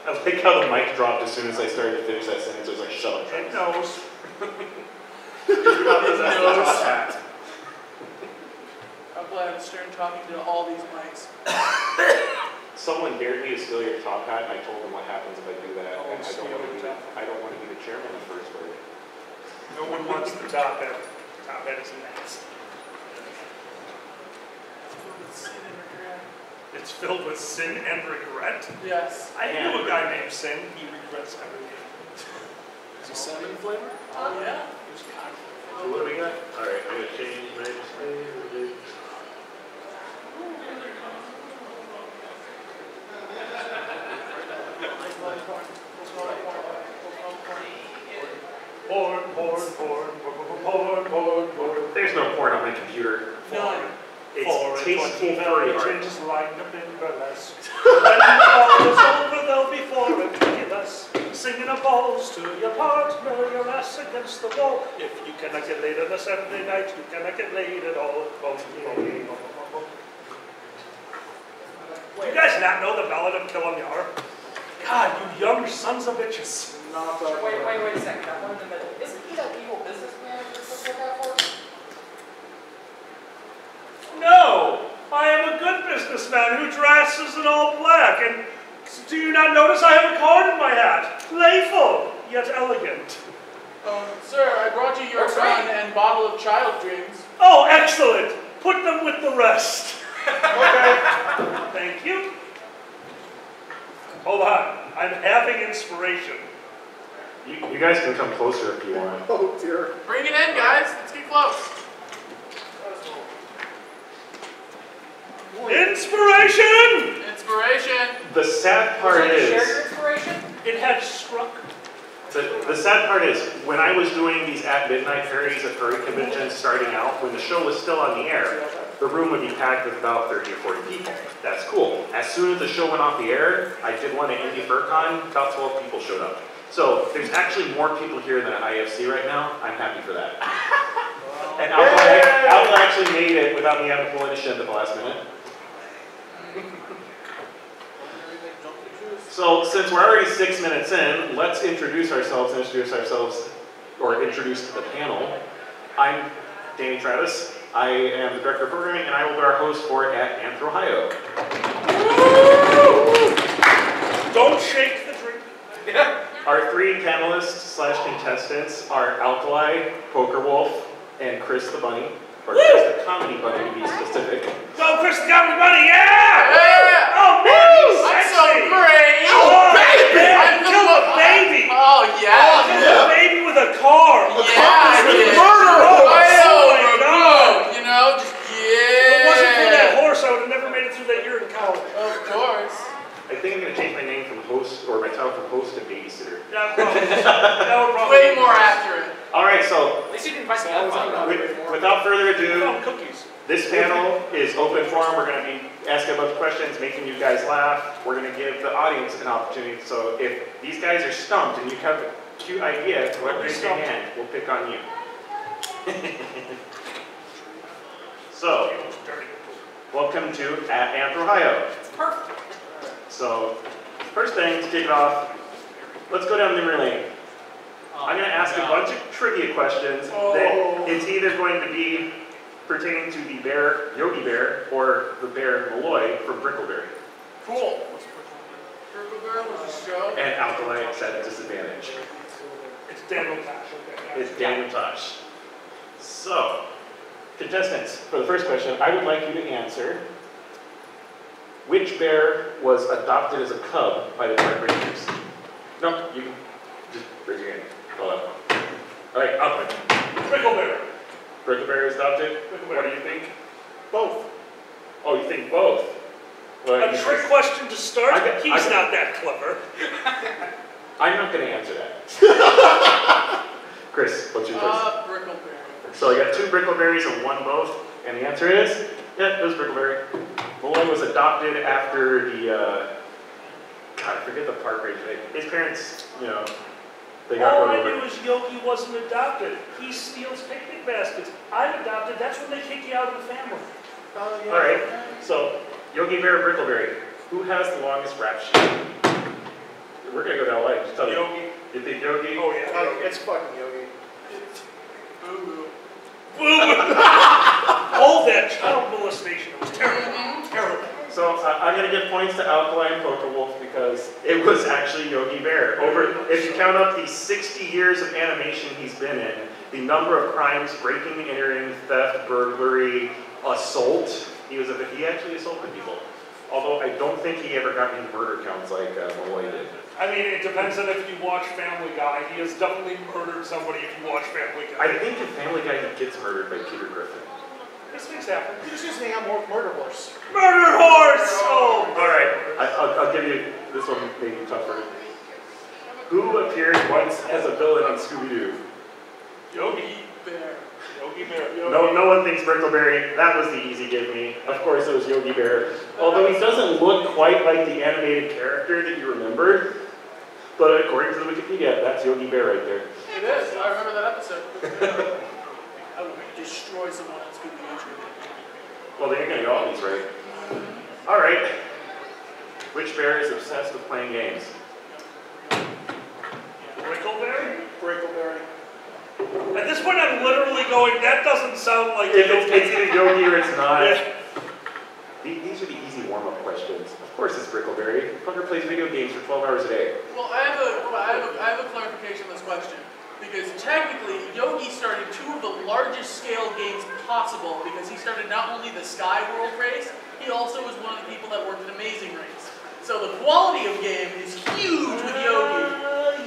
I like how the mic dropped as soon as I started to finish that sentence. It was like, shut up. It knows. I'm glad I'm staring talking to all these mics. Someone dared me to steal your top hat, and I told them what happens if I do that. Oh, And I don't want to be the chairman the first word. No one wants the top hat. Top hat is nasty. It's filled with sin and regret. Yes. I knew a guy named Sin. He regrets everything. Is he cinnamon flavor? Oh, yeah. So what do we got? All right, I'm going to change my display. Porn. There's no porn on my computer. None. It's tasteful furry art. Virgins lined up in burlesque. When the ball is over, they'll be ridiculous. Singing a balls to your partner, your ass against the wall. If you cannot get laid on a Saturday night, you cannot get laid at all. Do you guys not know the Ballad of Killamyar? God, you young sons of bitches. Wait a second. That one in the middle. Isn't he that evil businessman you're supposed to look out for? No! I am a good businessman who dresses in all black, and do you not notice I have a card in my hat? Playful, yet elegant. Sir, I brought you your gun and bottle of child dreams. Oh, excellent! Put them with the rest. Okay. Thank you. Hold on. I'm having inspiration. You guys can come closer if you want. Oh dear. Bring it in, guys. Let's get close. Inspiration! Inspiration. The sad part Share is, your inspiration? It had struck. the sad part is, when I was doing these at midnight fairies at furry conventions starting out, when the show was still on the air, the room would be packed with about 30 or 40 people. That's cool. As soon as the show went off the air, I did one at Indie FurCon, about 12 people showed up. So there's actually more people here than at IFC right now. I'm happy for that. And Outlaw actually made it without me having to pull any shit at the last minute. So since we're already 6 minutes in, let's introduce ourselves or introduce the panel. I'm Danny Travis. I am the Director of Programming, and I will be our host for at AnthrOhio. Don't shake the drink. Our three panelists / contestants are Alkali, Poker Wolf, and Chris the Bunny. Or Chris the Comedy Bunny, to be specific. Go, Chris the Comedy Bunny, yeah! Yeah! Oh, man, he's I'm sexy! so great! Oh, baby! I'm Kill a baby! Oh, yeah! Kill a baby with a car! Yeah, I did. Oh, my God! God! You know, just, If it wasn't for yeah! that horse, I would have never made it through that year in college. Of course. I think I'm going to change my name from host, or my title from host to babysitter. That would probably Way more accurate. All right, so At least you didn't invite me up. without further ado, cookies. this panel is open forum. We're going to be asking a bunch of questions, making you guys laugh. We're going to give the audience an opportunity. So if these guys are stumped and you have a cute idea, go ahead and raise your hand. We'll pick on you. So, welcome to at AnthrOhio. It's perfect. So, first thing to kick it off, let's go down memory lane. I'm going to ask a bunch of trivia questions that it's either going to be pertaining to the bear, Yogi Bear, or the bear Malloy from Brickleberry. Cool. Brickleberry was a show. And Alkali at a disadvantage. It's Daniel Tosh. Okay. It's Daniel Tosh. So, contestants, for the first question, I would like you to answer, which bear was adopted as a cub by the Park Rangers? No, you can just raise your hand. Hold on. All right, Alkali. Brickleberry. Brickleberry was adopted? Brickleberry. What do you think? Both. Oh, you think both? Well, A trick question to start? He's I- not that clever. I'm not going to answer that. Chris, what's your choice? Brickleberry. So I got 2 Brickleberries and 1 both, and the answer is, yeah, it was Brickleberry. Malloy was adopted after the, God, I forget the park ranger name. His parents, you know, they got All run I over. knew is Yogi wasn't adopted. He steals picnic baskets. I'm adopted. That's when they kick you out of the family. Oh, yeah. All right, so Yogi Bear, Brickleberry. Who has the longest rap sheet? we're gonna go down light. Just tell me. Yogi. You think Yogi? Oh yeah. It's fucking Yogi. Boo-boo. All that child molestation was terrible. Terrible. So I'm gonna give points to Alkaline Pokewolf because it was actually Yogi Bear. If you count up the 60 years of animation he's been in, the number of crimes, breaking, entering, theft, burglary, assault, he actually assaulted people. Although I don't think he ever got any murder counts like Malloy did. I mean, it depends on if you watch Family Guy. He has definitely murdered somebody if you watch Family Guy. I think in Family Guy he gets murdered by Peter Griffin. These things happen. He just used to hang out more with Murder Horse. Murder Horse! Oh! Alright, I'll give you, this one may be tougher. Who appeared once as a villain on Scooby-Doo? Yogi Bear. Yogi Bear. Yogi. No one thinks Brickleberry. That was the easy give me. Of course it was Yogi Bear. Although he doesn't look quite like the animated character that you remembered. But according to the Wikipedia, that's Yogi Bear right there. It is. I remember that episode. I would destroy someone on Scooby-Doo. Well, then you're going to get all these right. Alright. Which bear is obsessed with playing games? Brickleberry? Brickleberry. At this point, I'm literally going, that doesn't sound like It's either Yogi or it's not. Yeah. These are the easy warm-up questions. Of course it's Brickleberry. Fucker plays video games for 12 hours a day. Well, I have a clarification on this question. Because technically, Yogi started two of the largest scale games possible because he started not only the Sky World race, he also was one of the people that worked at Amazing Race. So the quality of game is huge with Yogi.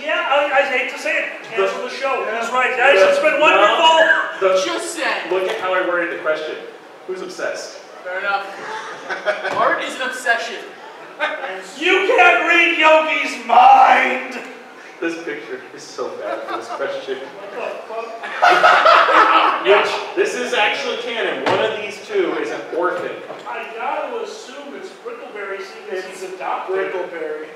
Yeah, I hate to say it. Cancel the show. He's right, guys. It's been wonderful. Just saying. Look at how I worded the question. Who's obsessed? Fair enough. Art is an obsession. You can't read Yogi's mind. This picture is so bad for this question. What the fuck? This is actually canon. One of these two is an orphan. I gotta assume it's Brickleberry seeing as he's adopted. Brickleberry.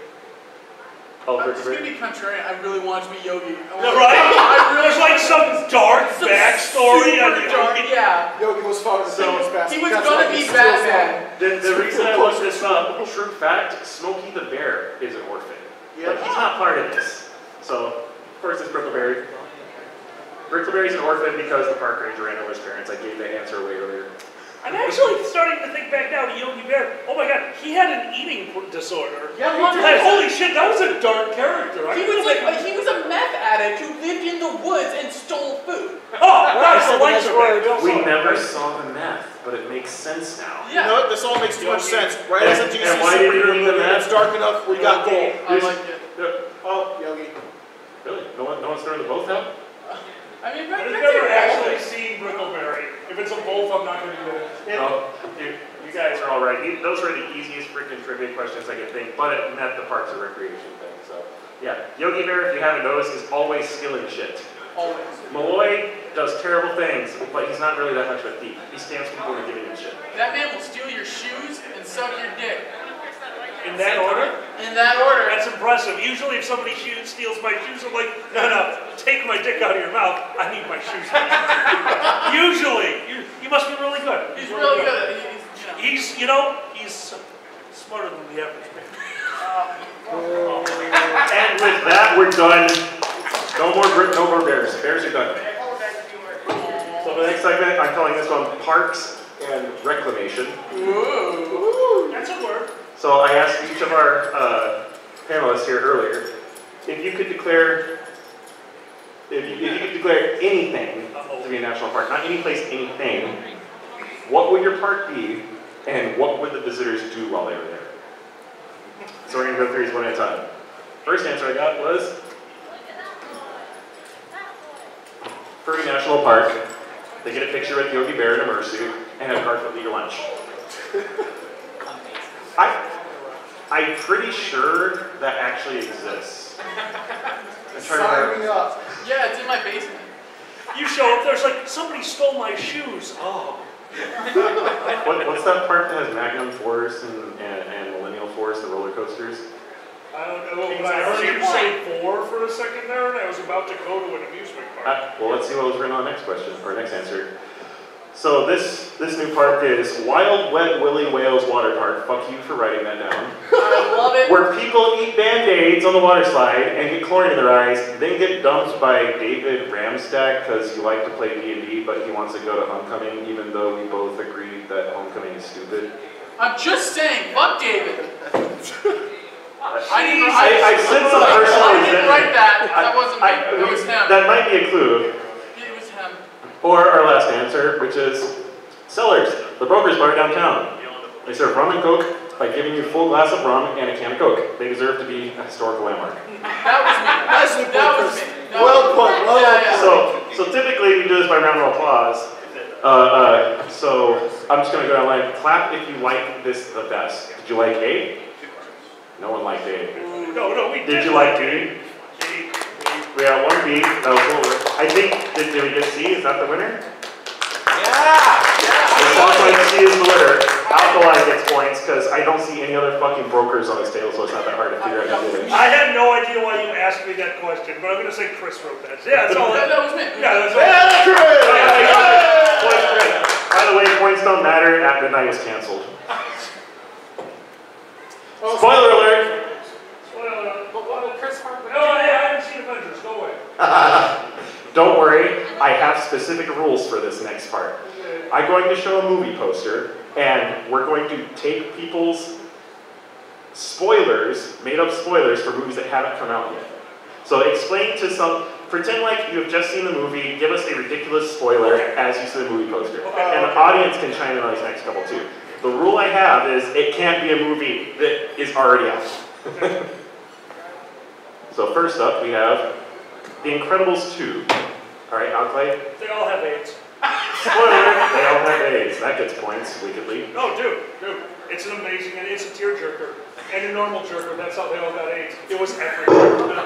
Oh, I'm just gonna Brickleberry. be contrarian. I really want to be Yogi. Right? There's like some dark backstory on dark, Yogi. yeah. Yogi was following the famous bastard. He was That's gonna why be he steals Batman. The reason I looked this up, true fact, Smokey the Bear is an orphan. Yeah. But he's not part of this. So, first it's Brickleberry. Brickleberry's an orphan because the park ranger ran over his parents. I gave that answer way earlier. I'm actually starting to think back now to Yogi Bear. Oh my god, he had an eating disorder. Yeah, Like, holy shit, that was a dark character. He was a meth addict who lived in the woods and stole food. Oh, that's the lights are We never saw the meth, but it makes sense now. You know what? This all makes too much sense. Right as a DC And why did you superhero need the movie, map? it's dark enough, we got gold. I like it. Oh, Yogi. Really? No one's throwing the both out? I mean, I've that's never it. actually seen Brickleberry. If it's a both, I'm not going to do it. No. You guys are all right. Those were the easiest freaking trivia questions I could think, but it met the Parks and Recreation thing. So, yeah. Yogi Bear, if you haven't noticed, is always stealing shit. Always. Malloy does terrible things, but he's not really that much of a thief. He stamps people into giving him shit. That man will steal your shoes and suck your dick. In that order? In that order. That's impressive. Usually if somebody steals my shoes, I'm like, no, take my dick out of your mouth. I need my shoes back. Usually. You must be really good. He's really good. He's smarter than the average man. And with that, we're done. No more bears. Bears are done. So the next segment, I'm calling this one Parks and Reclamation. Ooh. That's a word. So I asked each of our panelists here earlier, if you could declare anything to be a national park, not any place, anything, what would your park be, and what would the visitors do while they were there? So we're going to go through these one at a time. First answer I got was Furry National Park. They get a picture with Yogi Bear in a mersuit and have Garfield eat your lunch. I'm pretty sure that actually exists. Sign me up. Yeah, it's in my basement. You show up, there's like, somebody stole my shoes. Oh. What's that park that has Magnum Force and Millennial Force, the roller coasters? I don't know, but I heard you say 4 for a second there, and I was about to go to an amusement park. Well, let's see what was written on the next question, or next answer. So this new park is Wild Wet Willy Whales Water Park. Fuck you for writing that down. Love it. Where people eat Band-Aids on the water slide and get chlorine in their eyes, then get dumped by David Ramstack because you like to play D&D, but he wants to go to Homecoming, even though we both agreed that Homecoming is stupid. I'm just saying, fuck David. I sense some personal I didn't write resentment. that. That wasn't me. It was him. That might be a clue. It was him. Or our last answer, which is Cellars, the broker's bar downtown. They serve rum and coke by giving you a full glass of rum and a can of coke. They deserve to be a historical landmark. That was me. Nicely put, That was Chris. me. Well put, well Yeah, put. So typically we do this by round of applause. So I'm just gonna go down line. Clap if you like this the best. Did you like A? No one liked A. No, we did. Did you like B? We got one B. That was over. I think, did we get C? Is that the winner? It sounds like C is the winner. Alkali gets points because I don't see any other fucking brokers on this table, so it's not that hard to figure out who wins. I had no idea why you asked me that question, but I'm going to say Chris wrote that. Yeah, that's all. That was me. Yeah, that's all. Yeah, Chris! By the way, points don't matter. At Midnight was canceled. Oh, Spoiler alert! Well, Chris Hart. No, I haven't seen Avengers. Go away. Don't worry, I have specific rules for this next part. I'm going to show a movie poster, and we're going to take people's spoilers, made-up spoilers for movies that haven't come out yet. So explain to pretend like you have just seen the movie, give us a ridiculous spoiler as you see the movie poster. And the audience can chime in on these next couple too. The rule I have is it can't be a movie that is already out. So first up, we have The Incredibles 2. All right, Alclay. They all have AIDS. Spoiler, they all have AIDS. That gets points, wickedly. No, dude. It's an amazing, and it's a tearjerker. And a normal jerker, that's how they all got AIDS. It was everywhere.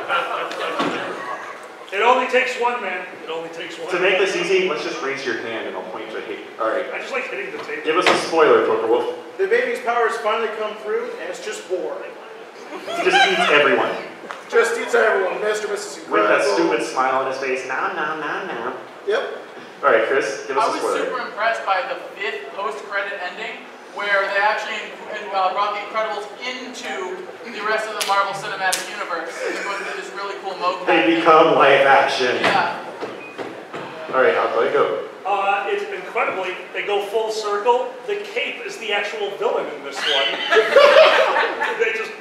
It only takes one, man. It only takes one. To make this easy, let's just raise your hand and I'll point to a hate. All right, I just like hitting the table. give us a spoiler, Poker Wolf. The baby's powers finally come through, and it's just boring. He just eats everyone. Just eats everyone. Mr. Mrs. With Incredible. that stupid smile on his face. No. Yep. All right, Chris, give us I a was spoiler. super impressed by the 5th post-credit ending, where they actually brought the Incredibles into the rest of the Marvel Cinematic Universe. They're going through this really cool mocap. They become live action. Yeah. All right, Alclay, go. It's incredibly, they go full circle. The Cape is the actual villain in this one. they just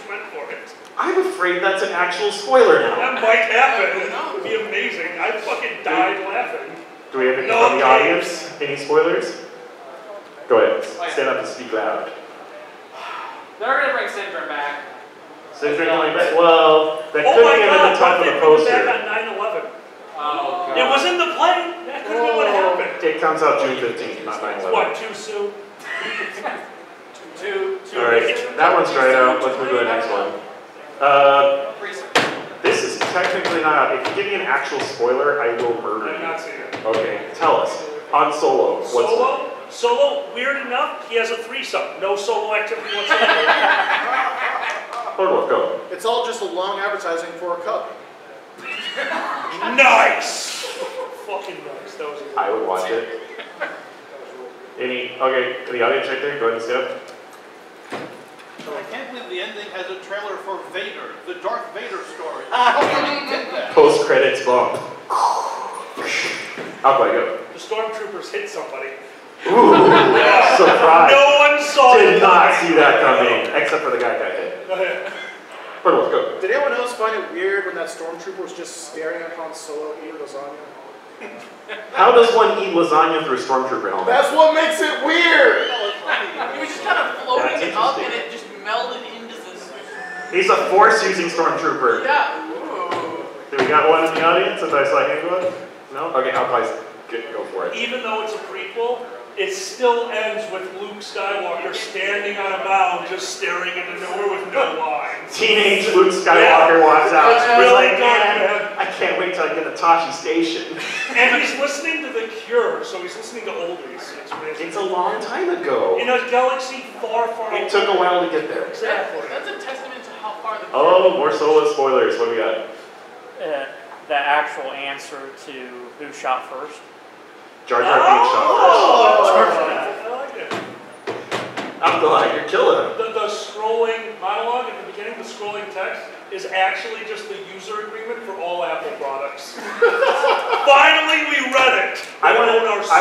went for it. I'm afraid that's an actual spoiler now. That might happen. It would be amazing. I fucking died laughing. Do we have any No from the capes. audience? Any spoilers? Go ahead, stand up and speak loud. They're gonna bring Syndrome back. Syndrome coming back? Well, that Oh could my be at God, the top of what the if they bring it poster. back on 9/11? Oh god. It was in the plane. That could have been what happened. It comes out June 15th, not 9/11. What, too soon? Too All right, that one's dried out. Let's move to the next one. recent. This is technically not. If you give me an actual spoiler, I will murder I'm you. not seeing it. Okay, tell us. On Solo, what's Solo, weird enough, he has a threesome. No solo activity whatsoever. Wolf, go. It's all just a long advertising for a cup. Nice! Fucking nice. That was I would watch it. Okay, the audience right there, go ahead and stand up. So I can't believe the ending has a trailer for Vader, the Darth Vader story. How come you did that? Post credits bump. Alclay, go. The stormtroopers hit somebody. Ooh, surprise. No one saw it. Did not see that coming, except for the guy that got hit. Go ahead. Wolf, go. Did anyone else find it weird when that stormtrooper was just staring at Han Solo eating lasagna? How does one eat lasagna through a stormtrooper helmet? That's what makes it weird! He was just kind of floating That's it up, interesting. and it just melded into this. He's a force-using stormtrooper. Yeah. Ooh. Do we got one in the audience? If I saw a hand go up? No? Okay, Alclay's go for it. Even though it's a prequel, it still ends with Luke Skywalker standing on a mound just staring into nowhere with no lines. Teenage Luke Skywalker walks out. It's He's really like, good, man, man. I can't wait till I get to Tashi Station. And he's listening to The Cure, so he's listening to oldies. It's amazing. It's a long time ago. In a galaxy far, far away. It took a while to get there. Exactly. That's a testament to how far the. Oh, more Solo spoilers. What do we got? The actual answer to who shot first. Jar Jar Binks shot I like it. first. I'm glad you're killing him. The scrolling monologue scrolling text is actually just the user agreement for all Apple products. Finally, we read it. I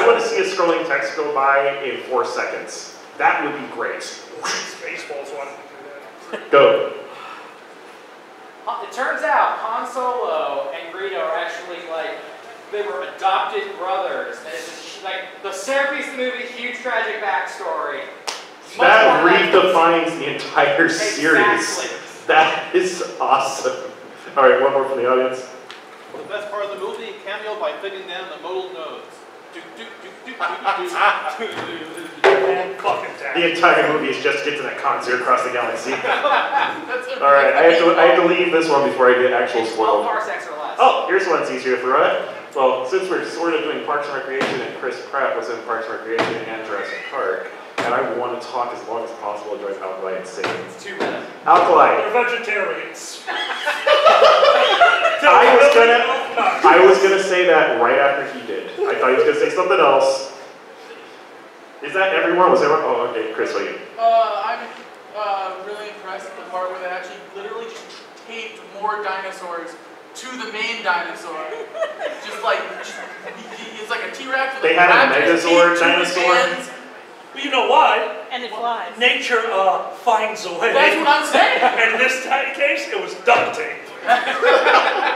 want to see a scrolling text go by in 4 seconds. That would be great. Spaceballs wanted to do that. Go. It turns out Han Solo and Greedo are actually like, they were adopted brothers. And it's just, like the centerpiece of the movie, huge tragic backstory. That redefines the entire series. Exactly. That is awesome. All right, one more from the audience. Well, the best part of the movie, cameo by fitting down the modal nodes. And fucking The tag. entire movie is just to get to that concert across the galaxy. That's All right, I have to leave this one before I get actual It's 12 spoiled. parsecs or less. Oh, here's one that's easier to throw at. Well, since we're sort of doing Parks and Recreation and Chris Pratt was in Parks and Recreation and Jurassic Park, and I want to talk as long as possible to drive Alkali insane. It's 2 minutes. Alkali, They're vegetarians. I was gonna say that right after he did. I thought he was gonna say something else. Is that everyone? Was everyone? Oh, okay, Chris, what are you? I'm really impressed with the part where they actually literally just taped more dinosaurs to the main dinosaur. It's like a T-Rex with They had a Megazord dinosaur. Well, you know why? And it flies. Nature finds a way. That's what I'm saying. And in this case, it was duct tape.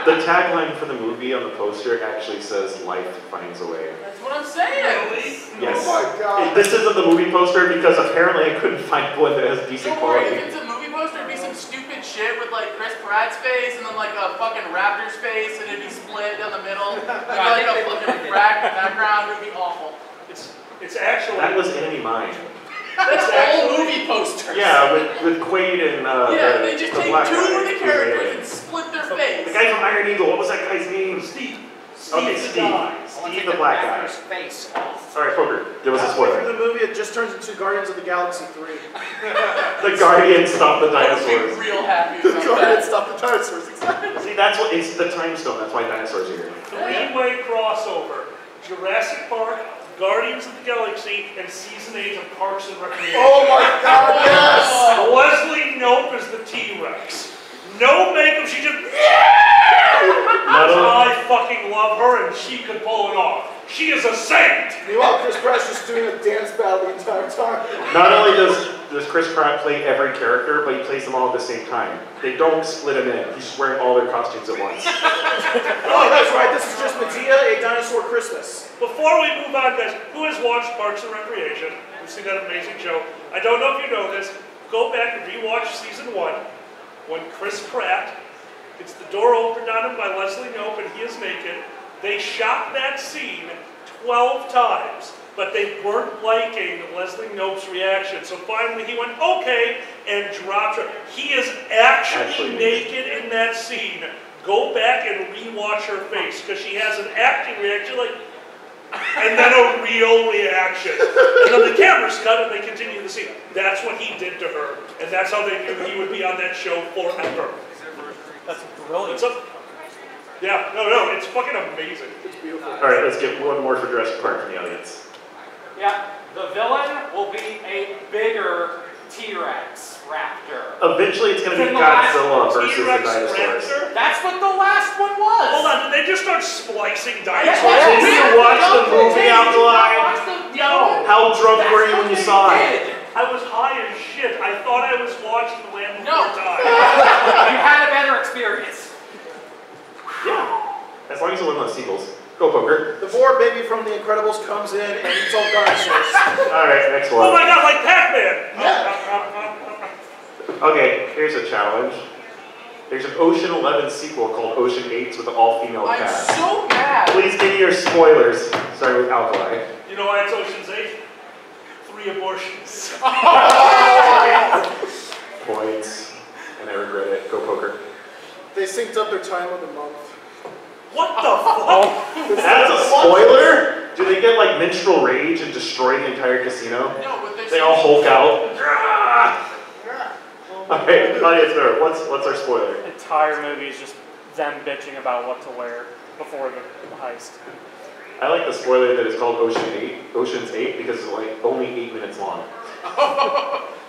The tagline for the movie on the poster actually says "Life finds a way." That's what I'm saying. Yes. Oh my God. This isn't the movie poster because apparently I couldn't find one that has decent Don't worry, quality. if it's a movie poster, it'd be some stupid shit with like Chris Pratt's face and then like a fucking raptor's face and it'd be split down the middle. It'd be like a fucking background, it'd be awful. It's actually. That was Enemy Mine. That's all movie posters. Yeah, with Quaid and they just take black two guy of the who's characters alien. and split their The face. guy from Iron Eagle, what was that guy's name? Steve. Okay, the Steve. guy. Steve the black guy. Face off. Alright, Poker, give us a Halfway through spoiler. the movie, it just turns into Guardians of the Galaxy 3. The Guardians stop the I would dinosaurs. be real happy The about Guardians that. stop the dinosaurs, exactly. See, that's what, it's the time stone, that's why dinosaurs are here. Three-way crossover. Jurassic Park, Guardians of the Galaxy, and Season 8 of Parks and Recreation. Oh my God, yes! Leslie Knope is the T-Rex. No makeup, she just... I fucking love her, and she could pull it off. She is a saint! Meanwhile, Chris Pratt's just doing a dance battle the entire time. Not only does Chris Pratt play every character, but he plays them all at the same time. They don't split him in. He's wearing all their costumes at once. Oh, that's right, this is just Medea, A Dinosaur Christmas. Before we move on, guys, who has watched Parks and Recreation? We've seen that amazing show. I don't know if you know this. Go back and rewatch Season 1 when Chris Pratt gets the door opened on him by Leslie Knope and he is naked. They shot that scene 12 times, but they weren't liking Leslie Knope's reaction. So finally he went, okay, and dropped her. He is actually naked in that scene. Go back and rewatch her face, because she has an acting reaction like, and then a real reaction. And then the cameras cut and they continue the scene. That's what he did to her, and that's how they knew he would be on that show forever. That's brilliant. It's yeah, no, it's fucking amazing. It's beautiful. Alright, let's get one more for Jurassic Park from the audience. Yeah, the villain will be a bigger T-Rex raptor. Eventually it's going to be From the last Godzilla versus the T-Rex dinosaurs. raptor? That's what the last one was. Hold on, did they just start splicing Yes. dinosaurs? Did you watch the movie Alkali? No. How drunk were you when you saw it? I was high as shit. I thought I was watching The Land No. Before Time. You had a better experience. Yeah. As long as it wasn't on sequels. Go, Poker. The boar baby from The Incredibles comes in and eats all dinosaurs. Alright, next Oh one. my god, like Pac-Man! Okay, here's a challenge. There's an Ocean 11 sequel called Ocean 8 with an all-female I'm cast. so mad. Please give me your spoilers. Starting with Alkali. You know why it's Ocean's 8? 3 abortions. Points. And I regret it. Go, Poker. They synced up their time of the month. What the fuck? That's a spoiler? Do they get like menstrual rage and destroy the entire casino? No, but They all Hulk out. Alright, audience member, what's our spoiler? The entire movie is just them bitching about what to wear before the heist. I like the spoiler that it's called Ocean's 8 because it's like only 8 minutes long.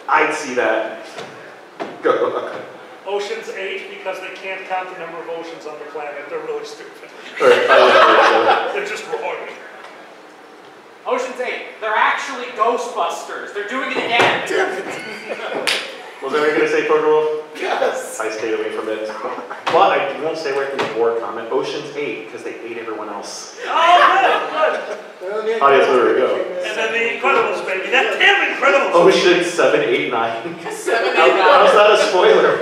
I'd see that. Go. Ocean's 8 because they can't count the number of oceans on the planet. They're really stupid. All right, They're just wrong. Ocean's 8. They're actually Ghostbusters. They're doing it again. was that what you were going to say, Pokewolf? Yes. I stayed away from it. But I won't stay away from the war comment. Ocean's 8, because they ate everyone else. Oh, good. Audience, there we go. And then the Incredibles, baby. That damn Incredibles. Ocean 7, 8, 9. 7, 8, 9. How's that a spoiler?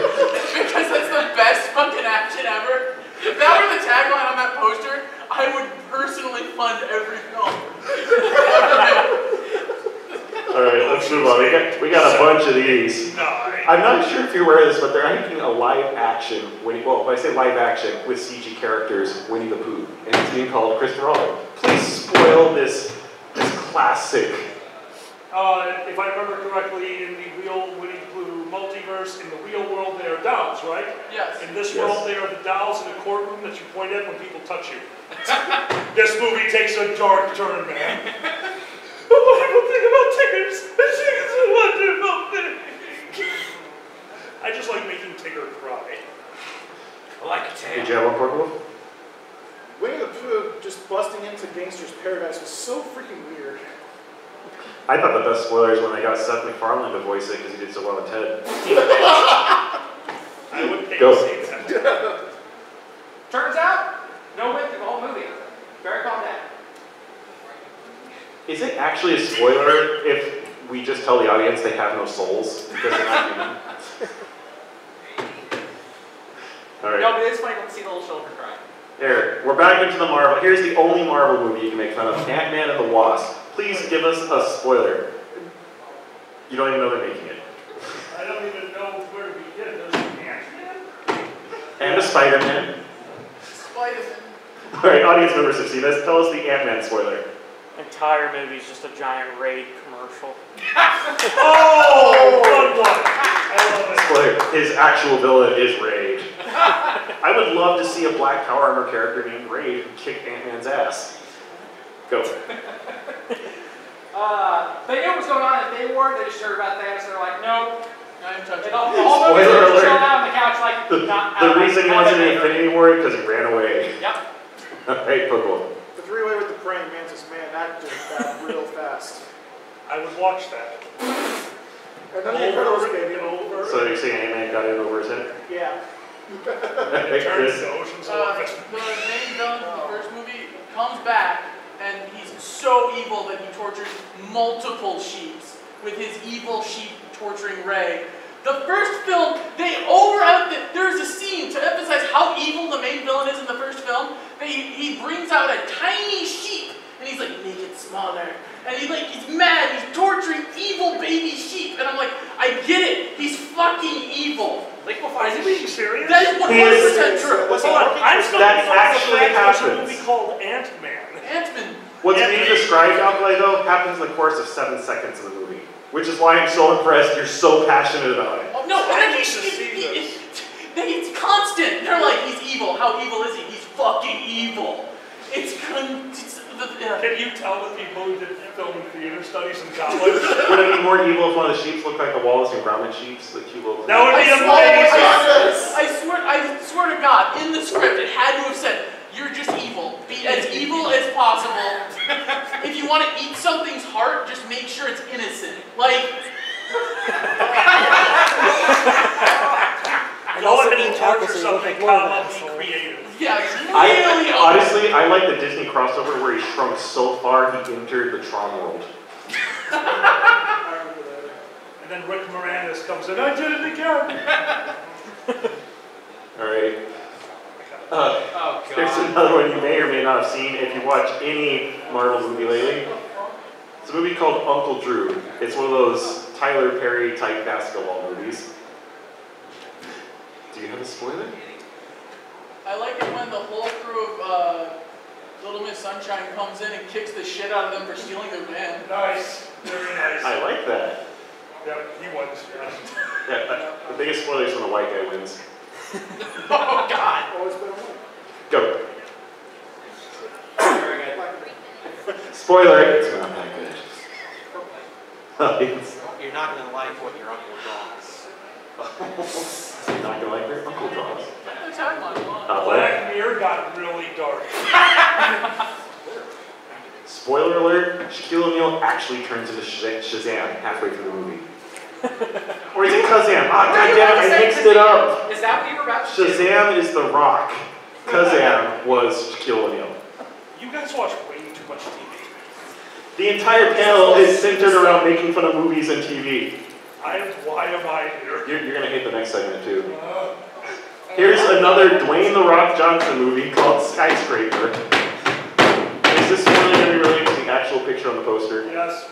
Because that's the best fucking action ever. If that were the tagline on that poster, I would personally fund every film. Alright, let's move on. We got a bunch of these. Nine. I'm not sure if you're aware of this, but they're making a live action, when I say live action, with CG characters, Winnie the Pooh. And it's being called AnthrOhio. Please spoil this classic. If I remember correctly, in the real Winnie the Pooh multiverse, in the real world they are dolls, right? Yes. In this Yes. world they are the dolls in a courtroom that you point at when people touch you. This movie takes a dark turn, man. A wonderful thing about Tamers. It's a wonderful thing. I just like making Tigger cry. I like a Did you have one, Pokewolf? Winnie the Pooh just busting into Gangster's Paradise was so freaking weird. I thought the best spoiler is when they got Seth MacFarlane to voice it because he did so well in Ted. I would pay Go. to see that. Turns out, no win through the whole movie. Very calm down. Is it actually a spoiler if we just tell the audience they have no souls because they're not human? Alright. No, but it is funny to see the little children crying. There, we're back into the Marvel. Here's the only Marvel movie you can make fun of, Ant-Man and the Wasp. Please give us a spoiler. You don't even know they're making it. I don't even know where to begin. There's an Ant-Man? And a Spider-Man. Spider-Man. Alright, audience member 16, let's tell us the Ant-Man spoiler. Entire movie's just a giant Raid commercial. Oh, good one. I love it. Spoiler, his actual villain is Raid. I would love to see a Black Power Armor character named Raid kick Ant-Man's ass. Go. They knew what was going on in Infinity War. They just heard about Thanos. They're like, nope. Not even touching. The whole movie Spoiler was alert. chilling out on the couch like, The reason he wasn't in Infinity War is because he ran away. Yep. Hey, Pokemon. The three-way with the praying mantis, man, that just got real fast. I would watch that. And then the Incredibles, baby. over. So you're saying Ant-Man got in over his head? Yeah. Hey, Turns Chris. to Ocean's The 11. main villain from the first movie comes back, and he's so evil that he tortures multiple sheeps with his evil sheep torturing Ray. The first film, there's a scene to emphasize how evil the main villain is in the first film. He brings out a tiny sheep, and he's like, make it smaller. And he's mad, he's torturing evil baby sheep. And I'm like, I get it, he's fucking evil. Is he being serious? That is 100% true. That's Hold on, I'm still That confused actually with the fact there's a happens. movie called Ant-Man. Ant-Man. What's being described, Alkali, though, happens in the course of 7 seconds of the movie. Which is why I'm so impressed you're so passionate about it. Oh, no, I but need to see this. it's constant. They're like, he's evil. How evil is he? He's fucking evil. Can you tell the people who did film and theater studies in college? Would it be more evil if one of the sheep looked like the Wallace and Gromit sheeps? The cute little... That would be amazing. I swear to God, in the script, it had to have said, you're just evil. Be as evil as possible. If you want to eat something's heart, just make sure it's innocent. Go ahead and torture something, comma, be creative. Yeah, it's really Honestly, I like the Disney crossover where he shrunk so far he entered the Tron world. And then Rick Moranis comes in, I did it again. Alright. Oh, There's God. another one you may or may not have seen if you watch any Marvel movie lately. It's a movie called Uncle Drew. It's one of those Tyler Perry type basketball movies. Do you have a spoiler? I like it when the whole crew of Little Miss Sunshine comes in and kicks the shit out of them for stealing their van. Nice, very nice. I like that. Yeah, he wins. Yeah, the biggest spoiler is when the white guy wins. Oh, God. Always been a winner. Go. Very good. Spoiler, it's not that good. It's You're not going to like what your uncle draws. not going to like their uncle draws. That's how I want. Black Mirror got really dark. Spoiler alert, Shaquille O'Neal actually turns into Shazam halfway through the movie. Or is it Kazam? Ah, goddamn, I mixed it up. Is that what you were about to do? Shazam is The Rock. Kazam was Shaquille O'Neal. You guys watch way too much TV. The entire panel is centered around making fun of movies and TV. Why am I here? You're gonna hate the next segment too. Here's another Dwayne The Rock Johnson movie called Skyscraper. Is this one going to be related to the actual picture on the poster? Yes.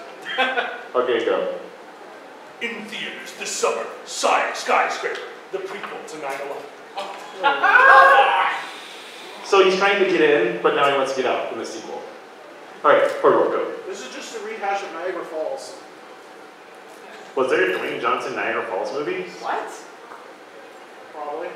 Okay, go. In theaters this summer, Skyscraper, the prequel to 9/11. So he's trying to get in, but now he wants to get out in the sequel. Alright, Porter, go. This is just a rehash of Niagara Falls. Was there a Dwayne Johnson Niagara Falls movie? What? Probably.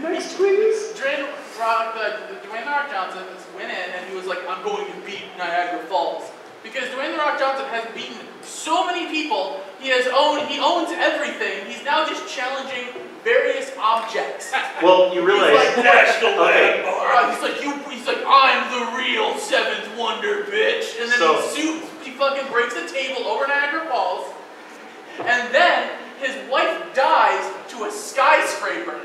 Nice, please. Dwayne Rock Johnson went in and he was like, I'm going to beat Niagara Falls. Because Dwayne The Rock Johnson has beaten so many people, he owns everything, he's now just challenging various objects. Well, you realize... He's like national landmark. He's like, I'm the real seventh wonder, bitch. And then he fucking breaks a table over Niagara Falls. And then his wife dies to a skyscraper.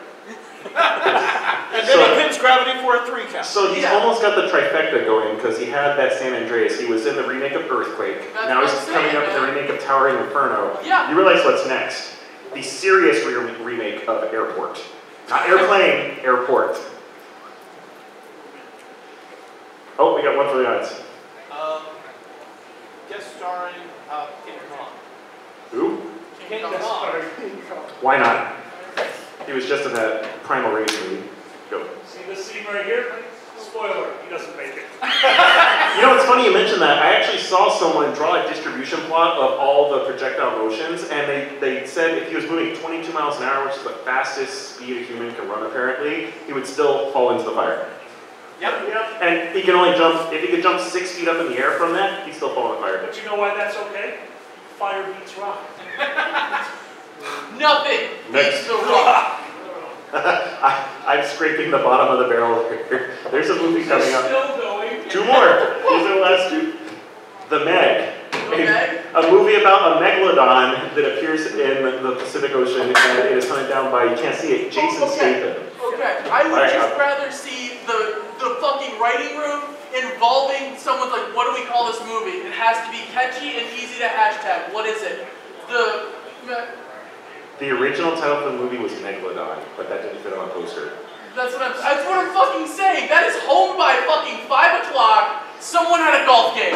And then he pins gravity for a 3 count. So he's almost got the trifecta going because he had that San Andreas. He was in the remake of Earthquake. Now he's coming up with the remake of Towering Inferno. Yeah. You realize what's next? The serious remake of Airport. Not Airplane, Airport. Oh, we got one for the audience. Guest starring King Kong. Who? King Yes, Kong. sorry. Why not? He was just in that Primal Rage movie. Go. See this scene right here? Spoiler, he doesn't make it. You know, it's funny you mentioned that. I actually saw someone draw a distribution plot of all the projectile motions, and they said if he was moving 22 miles an hour, which is the fastest speed a human can run apparently, he would still fall into the fire. Yep. And he can only jump, if he could jump 6 feet up in the air from that, he'd still fall in the fire. But you know why that's okay? Fire beats rock. Nothing Next. beats the rock. I'm scraping the bottom of the barrel here. There's a movie coming up. Still going. 2 more. These are the last 2. The Meg. Okay. A movie about a megalodon that appears in the Pacific Ocean and it is hunted down by, you can't see it, Jason Statham. Okay, I would Alright, just rather see the fucking writing room involving someone's like, what do we call this movie? It has to be catchy and easy to hashtag. What is it? The original title of the movie was Megalodon, but that didn't fit on a poster. That's what I'm fucking saying. That is home by fucking 5 o'clock. Someone had a golf game.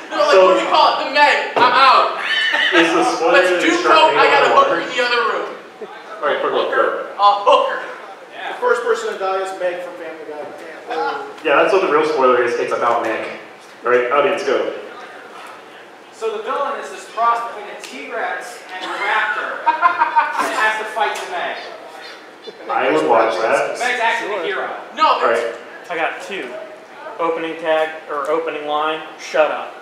They're like, what do we call it? The Meg. I'm out. Is the spoiler Let's that do it's coke. I got a Sharknado hooker in the other room. Alright, go. A hooker. The first person to die is Meg from Family Guy. Yeah, that's what the real spoiler is. It's about Meg. Alright, audience, go. So the villain is this cross between a T-Rex and a raptor, and it has to fight the Meg. I would watch that. Meg's actually the hero. No, Alright. I got 2. Opening tag, or opening line, shut up.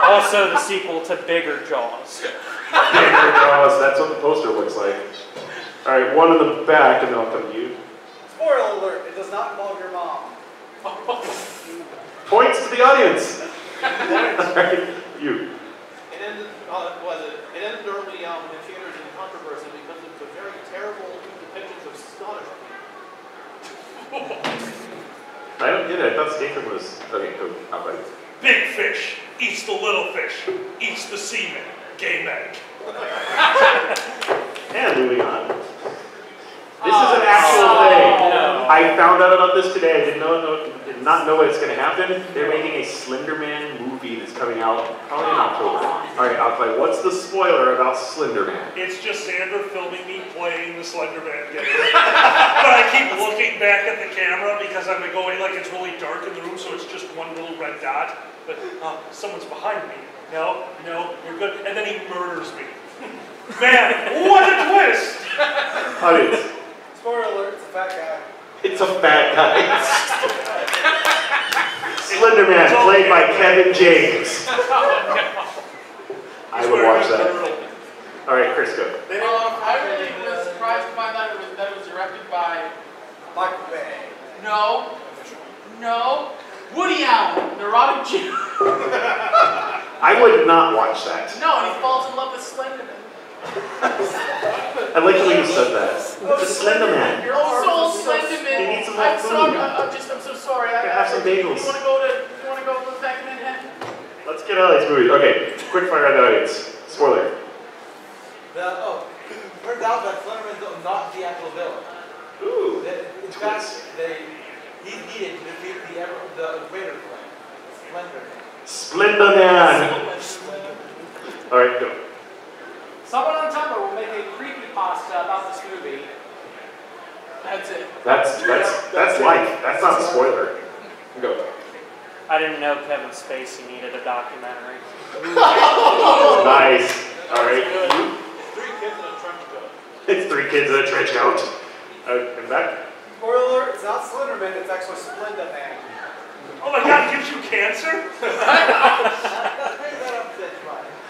Also the sequel to Bigger Jaws. Bigger Jaws, that's what the poster looks like. Alright, one in the back, and then I'll come to you. Spoiler alert, it does not involve your mom. Points to the audience! Alright, you. It ended, it ended early in theaters in controversy because of the very terrible depictions of Scottish people. I don't get it, I thought Statham was... Okay, go, I'll fight. Big fish eats the little fish, eats the seaman. Gay Meg. And moving on. This is an actual thing. No. I found out about this today. I did not know it's going to happen. They're making a Slender Man movie that's coming out probably in October. Alright, I'll play. What's the spoiler about Slender Man? It's just Xander filming me playing the Slender Man game. But I keep looking back at the camera because I'm going like it's really dark in the room, so it's just one little red dot. But someone's behind me. No, you're good. And then he murders me. Man, what a twist! Audience. Spoiler alert, it's a fat guy. It's a fat guy. Slender Man, played by Kevin James. I would watch that. Alright, Chris, go. I really was surprised to find out that it was directed by Michael Bay. no, Woody Allen, neurotic Jew. I would not watch that. No, and he falls in love with Slenderman. I like the way you said that. The Slender Man. You're also Slenderman. You need some more I'm sorry. food. I'm so sorry. Have some bagels. You want to go back to Manhattan? Let's get out of these movies. Okay, quick fire on the audience. Spoiler. Turns out that Slenderman's not the actual villain. Ooh. In fact, he needed to defeat the greater Slender. Splendor Man. All right, go. Someone on Tumblr will make a creepypasta about this movie. That's it. That's life. That's not a spoiler. Go. I didn't know Kevin Spacey needed a documentary. Nice. All right. Three kids in a trench coat. It's 3 kids in a trench coat. And that. Spoiler alert, it's not Slenderman, it's actually Splenda Man. Oh my God, it gives you cancer?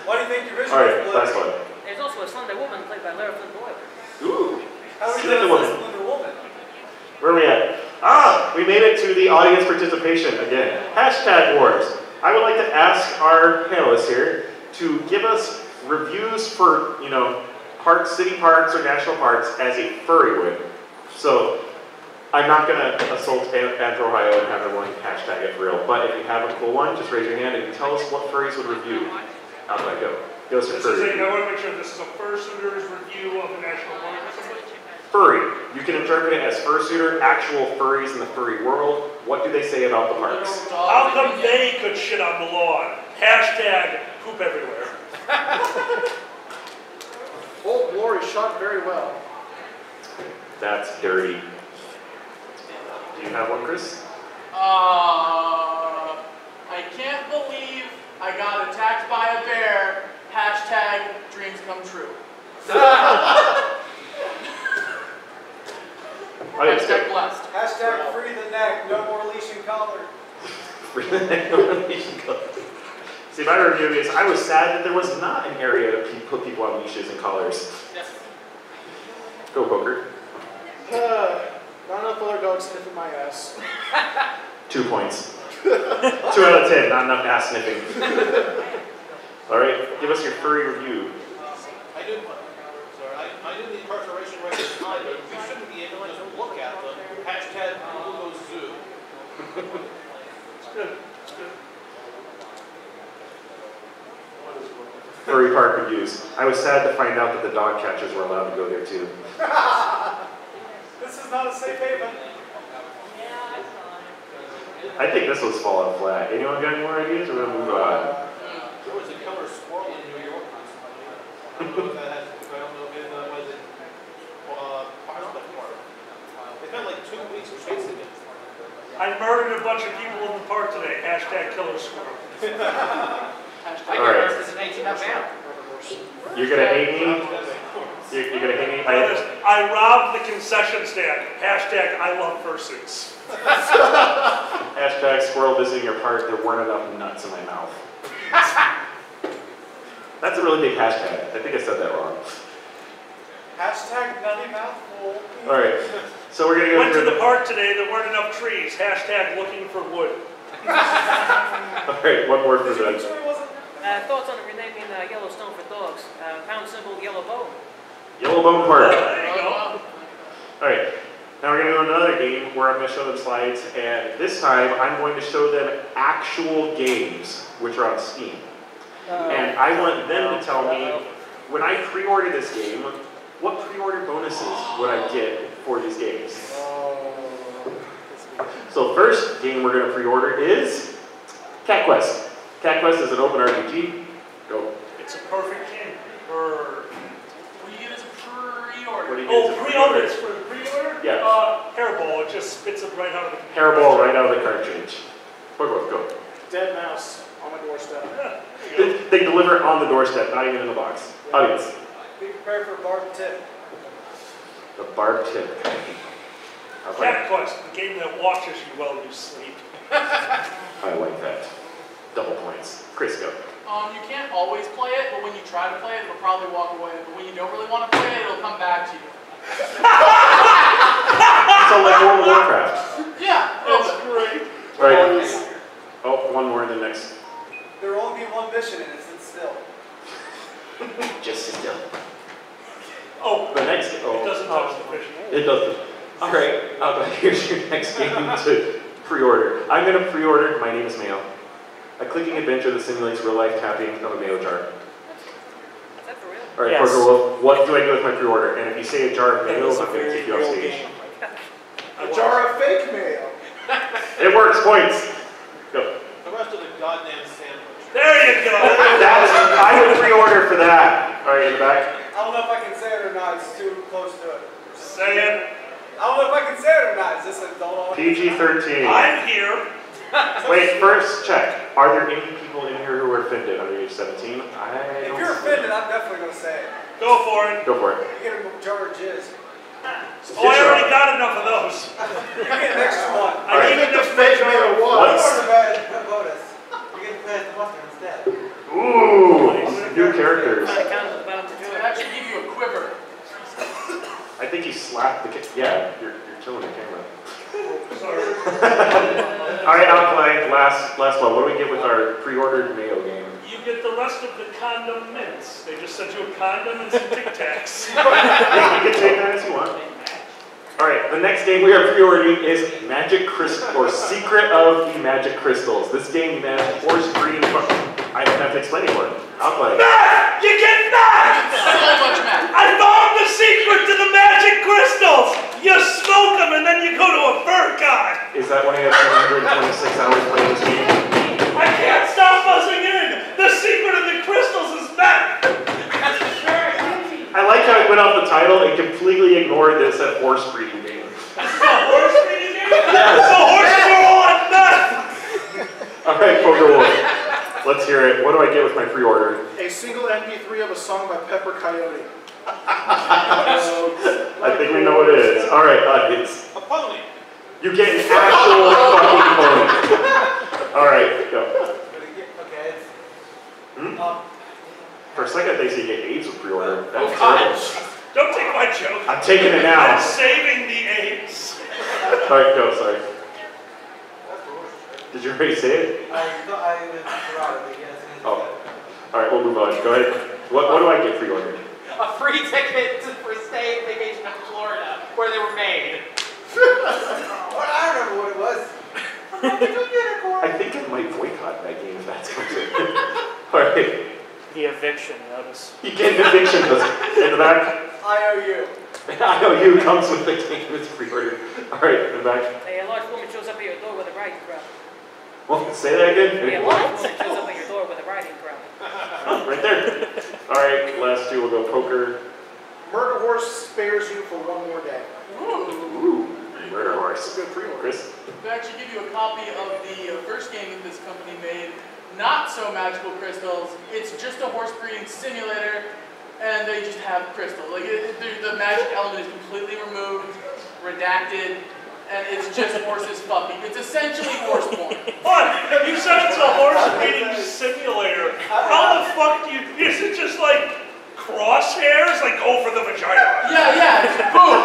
Why do you think your vision All was right, blurry? last one. There's also a Slender Woman played by Lara Flynn Boyle. Ooh. How do we Slender know it's Woman. a Slender Woman? Where are we at? Ah, we made it to the audience participation again. Hashtag wars. I would like to ask our panelists here to give us reviews for, city parks or national parks as a furry would. So, I'm not going to assault AnthrOhio and have everyone hashtag it for real, but if you have a cool one, just raise your hand and tell us what furries would review. How's that go? Go to I furry. want to make sure this is a fursuiter's review of the national park. Furry. You can interpret it as fursuiter, actual furries in the furry world. What do they say about the parks? How come they could shit on the lawn? Hashtag poop everywhere. Old Glory shot very well. That's dirty. Do you have one, Chris? I can't believe I got attacked by a bear. Hashtag dreams come true. Hashtag blessed. Hashtag free the neck, no more leash and collar. See, my review is I was sad that there was not an area to put people on leashes and collars. Yes. Go, Poker. Not enough other dogs sniffing my ass. 2 points. 2 out of 10, not enough ass sniffing. All right, give us your furry review. I knew the incarceration rate was high, but we shouldn't be able to just look at them. Hashtag Google Zoo. It's good. It's good. Furry park reviews. I was sad to find out that the dog catchers were allowed to go there too. This is not a safe haven. I think this was falling flat. Anyone got any more ideas? We're gonna move on. There was a killer squirrel in New York recently. I don't know if that has, I don't know if it was in Prospect Park. They spent like 2 weeks chasing it. I murdered a bunch of people in the park today. Hashtag killer squirrel. I All right. guess this is an 18-up now. You're gonna hate me? You're gonna hate me? I robbed the concession stand. Hashtag I love fursuits. Hashtag squirrel visiting your park. There weren't enough nuts in my mouth. That's a really big hashtag. I think I said that wrong. Hashtag nutty mouthful. All right. So we're gonna go Went to through the park today. There weren't enough trees. Hashtag looking for wood. All right. One more for Did you the. make sure it wasn't? Thoughts on renaming Yellowstone for dogs? Pound symbol yellow bone. Yellowbone Park. There you go. All right. Now we're going to do another game where I'm going to show them slides, and this time I'm going to show them actual games, which are on Steam. And I want them to tell me, when I pre-order this game, what pre-order bonuses would I get for these games? So first game we're going to pre-order is Cat Quest. Cat Quest is an open RPG. Go. It's a perfect game. For What do you get as a pre-order? What do you get? as a pre-order. It's for pre-order? Yeah. Hairball. It just spits it right out of the Hairball right out of the cartridge. Go. Dead mouse on my doorstep. Yeah, there you go. They deliver it on the doorstep, not even in the box. Audience. Be prepared for barb tip. The barb tip. How's that? Cat Quest, the game that watches you while you sleep. I like that. Double points. Chris, go. You can't always play it, but when you try to play it, it'll probably walk away. But when you don't really want to play it, it'll come back to you. So like World of Warcraft. Yeah, That's great. Right. Oh, one more in the next. There will only be one mission and it's still. Just sit still. Oh, The next. it Oh, doesn't touch the fish. it doesn't. All right. Here's your next game to pre-order. I'm going to pre-order My Name is Mayo, a clicking adventure that simulates real-life tapping of a mayo jar. Is that for real? All right, Yes. Poker Wolf, what do I do with my pre-order? And if you say a jar of That mayo, is a I'm going to very kick you off real stage. game. A jar of fake mayo. It works. Points. Go. The rest of the goddamn sandwich. There you go. I would pre-order for that. All right, in the back. I don't know if I can say it or not. It's too close to it. Say it. I don't know if I can say it or not. Is this an adult audience? PG-13. I'm here. Wait, first check. Are there any people in here who are offended under age 17? If you're offended, I'm definitely going to say it. Go for it. Go for it. You get a jar of jizz. Oh, I already got enough of those. You get an extra one. I need The enough fake mayo was. Or the bad bonus. You get the mustard instead. Ooh, new characters. Find a condom at the bottom of the So drawer. it actually give you a quiver. I think you slapped the yeah, you're killing the camera. Sorry. All right, Alkaline, last one. What do we get with our pre-ordered mayo game? You get the rest of the condom mints. They just sent you a condom and some Tic Tacs. Yeah, you can take that as you want. All right, the next game we are pre-ordering is Magic Crystal, or Secret of the Magic Crystals. This game, man, horse breeding. I don't have to explain anymore. Alkaline. Matt! You get Matt! So much math. I found the secret to the magic crystals! You smoke them and then you go to a fur god! Is that why you have 726 hours playing this game? I can't stop buzzing in! The secret of the crystals is Matt! I like how it went off the title and completely ignored this at horse breeding game. This is a horse breeding game? The horses are all on Matt! All right, Poker Wolf. Let's hear it. What do I get with my pre-order? A single MP3 of a song by Pepper Coyote. I think we know what it is. All right, it's A pony. you get an actual fucking pony. All right, go. Okay, it's... For a second, they say you get AIDS with pre-order. Oh, That's God. terrible. Don't take my joke. I'm taking it I'm now. saving the AIDS. All right, go. Sorry. Did you already say it? I forgot it, yes. Oh. All right, we'll move on. Go ahead. What do I get pre-ordered? A free ticket for stay and vacation in Florida, where they were made. Well, I remember what it was. I think I might boycott that game if that's what it is. All right. The eviction notice. You get an eviction notice in the back. IOU. IOU comes with the game that's pre-ordered. All right, in the back. Hey, a large woman shows up at your door with a riding crop. Well, say that again. Hey, a large woman shows up at your door with a riding crop. Right there. All right, last two will go poker. Murder Horse spares you for one more day. Ooh, murder horse. Good pre-order. Chris? They actually give you a copy of the first game that this company made. Not so magical crystals. It's just a horse breeding simulator, and they just have crystals. Like the magic element is completely removed, redacted, and it's just horses fucking. It's essentially horse porn. What? You said it's a horse breeding simulator. How the fuck do you... Is it just like crosshairs? Like go for the vagina? Yeah, boom.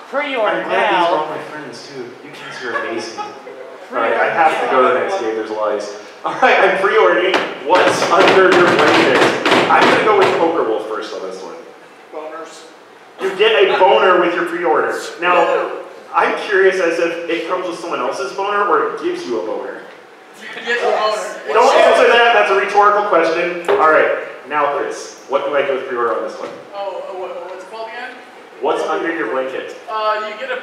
Pre-order I'm glad these are all now. my friends too. You guys are amazing. All right, I have to go to the next game. There's lies. All right, I'm pre-ordering What's Under Your Blanket. I'm gonna go with Poker Wolf first on this one. Boners. You get a boner with your pre-order. Now, I'm curious as if it comes with someone else's boner or it gives you a boner. You get the boner. Don't answer that. That's a rhetorical question. All right, now Chris, what do I get with pre-order on this one? Oh, what's it called again? What's under your blanket? You get a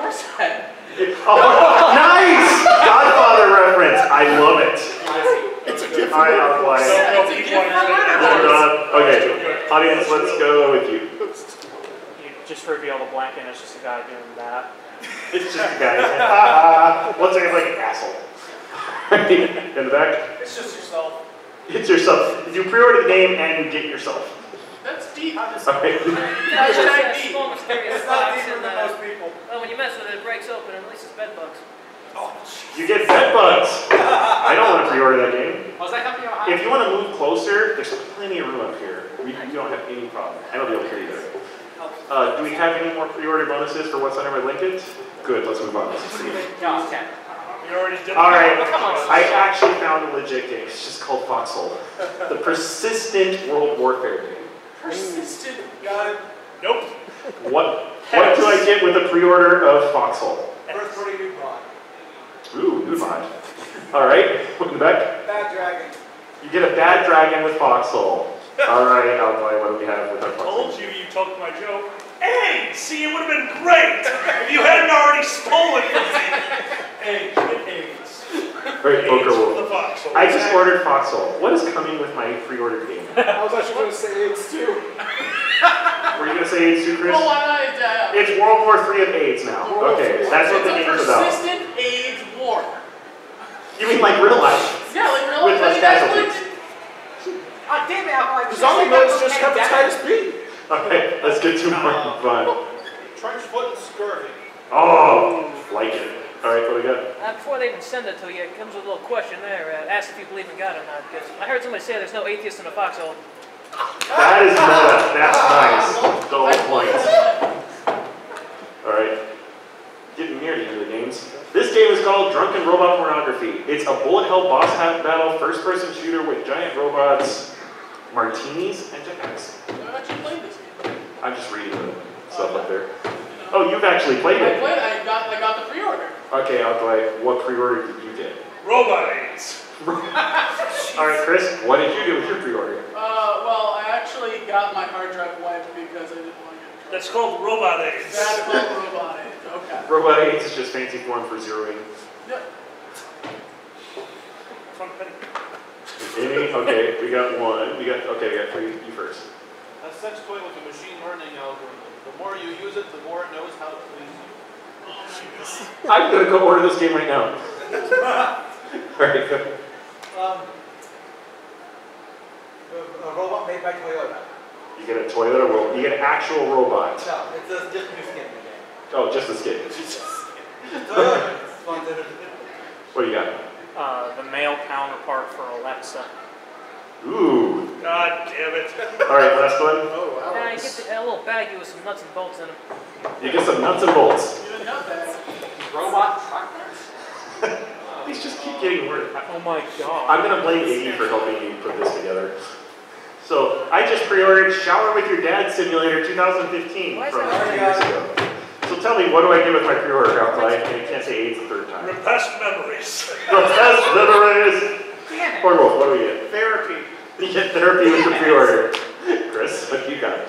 horse head. Oh, nice! Godfather reference. I love it. It's a gift. All right, I'll play. It's a gift from Hold on. Okay, audience, let's go with you. You just reveal the blanket and it's just a guy doing that. It's just a guy. Looks like it's like an asshole. In the back. It's just yourself. It's yourself. You pre-order the game and you get yourself. That's deep. All right. It's It's not deeper than most people. Well, when you mess with it, it breaks open and releases bed bugs. You get bed bugs. I don't want to pre-order that game. Was that company Ohio? If you want to move closer, there's plenty of room up here. You don't have any problem. I don't be able to hear you there. Do we have any more pre-order bonuses for what's under my Lincoln? Good, let's move on. No, okay. We already did. All right, Come on. I actually found a legit game. It's just called Foxhole. The persistent world warfare game. Persistent. Got it. Nope. What do I get with a pre-order of Foxhole? First party new mod. Ooh, new mod. All right, put in the back. Bad dragon. You get a bad dragon with Foxhole. All right, Alcoy, what do we have with our I Foxhole? told you took my joke. Hey, see, it would have been great if you hadn't already stolen from me. AIDS. Great poker AIDS from wolf. the Foxhole. I just ordered Foxhole. What is coming with my pre-ordered game? I was actually going to say AIDS too. Were you going to say AIDS too, Chris? Well, why not? It's World War III of AIDS now. Okay, that's what the game is It's a about. persistent AIDS war. You mean like real life? Yeah, like real With less life. That's casualties. Ah, damn it, Alcoy. The zombie mode's just hepatitis B. Okay, let's get to more fun. Trench foot and scurvy. Oh, like it. All right, what do we got? Before they even send it to you, it comes with a little question there. Ask if you believe in God or not. Because I heard somebody say there's no atheist in the foxhole. That is meta. That's nice. Double points. All right. Getting near the end of the games. This game is called Drunken Robot Pornography. It's a bullet hell boss battle first-person shooter with giant robots, martinis, and jetpacks. I've actually played this game. I'm just reading the stuff up there. Oh, you've actually played I it. played. I got the pre-order. Okay, Alcoy, what pre-order did you get? Robot AIDS. All right, Chris, what did you do with your pre-order? Well, I actually got my hard drive wiped because I didn't want to get in trouble. That's called Robot AIDS. That's called robot AIDS. Okay. Robot 8 is just fancy form for zeroing. Yep. Fun penny. Any? Okay, we got one. We got three. You first. A sex toy with a machine learning algorithm. The more you use it, the more it knows how to please you. I'm gonna go order this game right now. All right, go. A robot made by Toyota. You get a Toyota robot. You get an actual robot. No, it's just new skin in the game. Oh, just a skin. Toyota. It's fun to What do you got? The male counterpart for Alexa. Ooh. God damn it. All right, last one. Oh, Yeah, you get a little baggie with some nuts and bolts in them. You get some nuts and bolts. You didn't got that. Robot truckers. These just keep getting worse. Oh my god. I'm gonna blame Iggy for helping me put this together. So I just pre-ordered Shower with Your Dad Simulator 2015 Why is from that 2 years ago. So tell me, what do I get with my pre-order, Alcoy? I can't say AIDS the third time. Repressed memories. Repressed memories. Damn it. Poor Wolf, what do we get? therapy. You get therapy with the pre-order. Chris, what do you got?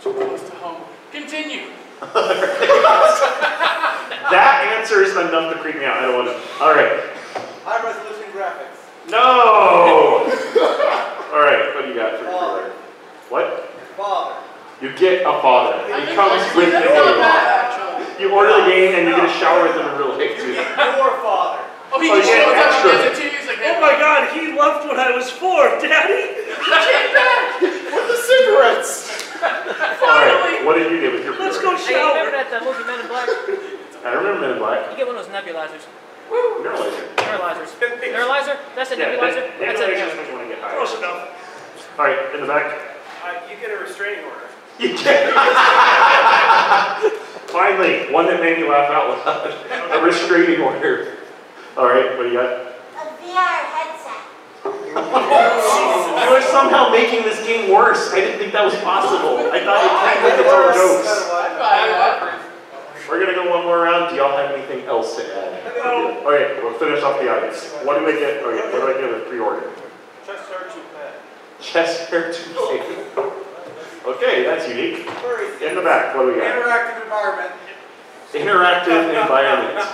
Too close to home. Continue. That answer is enough to creep me out. I don't want to. All right. High resolution graphics. No! All right, what do you got for pre-order? What? Father. You get a father. I It think comes honestly, with the that's not game. bad, actually. You order the game and you get a shower with them in real life too. Your father. Oh, he Oh, just yeah, shows up and extra. gives it to you. He's like, hey, Oh my God, he left when I was 4, Daddy. came back. With the cigarettes. All right, what did you get with your Let's pre-order? go Hey, you remember shower. that movie Men in Black? I remember Men in Black. You get one of those nebulizers. Neuralizer. Neuralizers. Neuralizer? That's a Yeah, nebulizer? That's a nebulizer is when you want to get high. Close enough. All right, in the back. You get a restraining order. You get Finally, one that made me laugh out loud. A restraining order. All right, what do you got? A VR headset. You are somehow making this game worse. I didn't think that was possible. I thought it came with its own jokes. We're gonna go one more round. Do y'all have anything else to add? No. Okay, we'll finish off the audience. What do I get? Okay, what do I get with pre-order? Chest hair toupee. Chest hair toupee. Okay, that's unique. Furry. In the back, what do we got? Interactive environment. Interactive environment.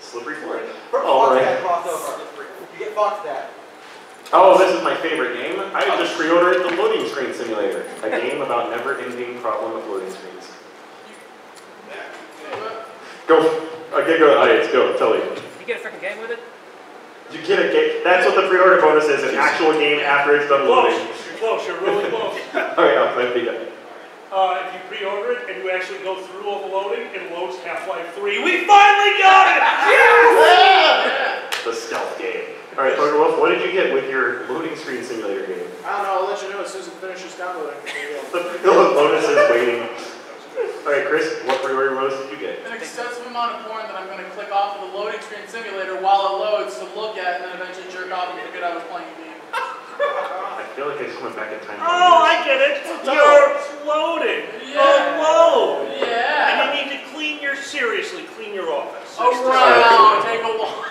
Slippery floor. All Fox right. Dad crossover. You get Fox Dad. Oh, this is my favorite game. I just pre-ordered the Loading Screen Simulator, a game about never-ending problem of loading screens. Go. Okay, go. Audience, go. Tell me. You get a freaking game with it? You get a game. That's what the pre-order bonus is, an actual game after it's done Close. loading. You're close. You're really close. All right, I'll play it again. If you pre-order it and you actually go through all the loading, it loads Half-Life 3. We finally got it! Yes! The stealth game. All right, Poker Wolf, what did you get with your loading screen simulator game? I don't know, I'll let you know as soon as it finishes downloading. The bonus is waiting. All right, Chris, what pre-order bonus did you get? An excessive amount of porn that I'm going to click off of the loading screen simulator while it loads to look at and then eventually jerk off and forget I was playing a game. I feel like I just went back in time. Oh, I get it. You're loading. Yeah. Load. Yeah. And you need to clean your office. Around, take a walk.